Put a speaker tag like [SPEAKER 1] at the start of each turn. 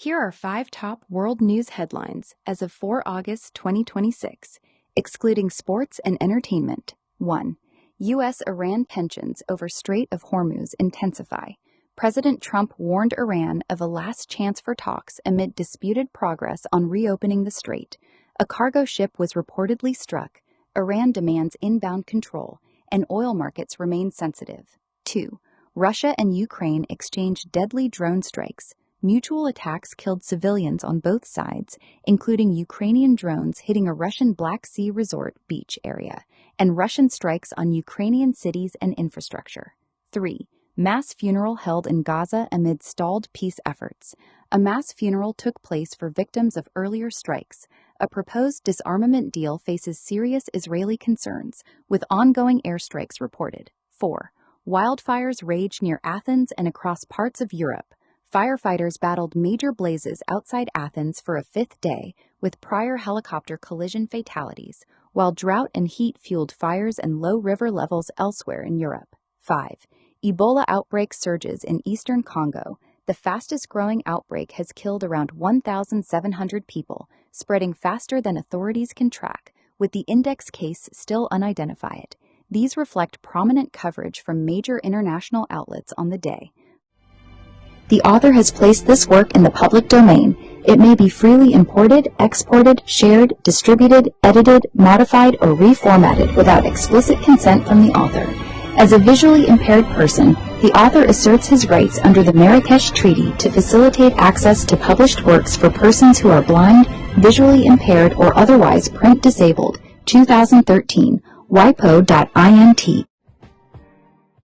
[SPEAKER 1] Here are 5 top world news headlines as of 4 August 2026, excluding sports and entertainment. 1. U.S.-Iran tensions over Strait of Hormuz intensify. President Trump warned Iran of a last chance for talks amid disputed progress on reopening the strait. A cargo ship was reportedly struck. Iran demands inbound control, and oil markets remain sensitive. 2. Russia and Ukraine exchange deadly drone strikes. Mutual attacks killed civilians on both sides, including Ukrainian drones hitting a Russian Black Sea resort beach area, and Russian strikes on Ukrainian cities and infrastructure. 3. Mass funeral held in Gaza amid stalled peace efforts. A mass funeral took place for victims of earlier strikes. A proposed disarmament deal faces serious Israeli concerns, with ongoing airstrikes reported. 4. Wildfires rage near Athens and across parts of Europe. Firefighters battled major blazes outside Athens for a 5th day, with prior helicopter collision fatalities, while drought and heat fueled fires and low river levels elsewhere in Europe. 5. Ebola outbreak surges in eastern Congo. The fastest-growing outbreak has killed around 1,700 people, spreading faster than authorities can track, with the index case still unidentified. These reflect prominent coverage from major international outlets on the day. The author has placed this work in the public domain. It may be freely imported, exported, shared, distributed, edited, modified, or reformatted without explicit consent from the author. As a visually impaired person, the author asserts his rights under the Marrakesh Treaty to facilitate access to published works for persons who are blind, visually impaired, or otherwise print disabled. 2013, WIPO.INT.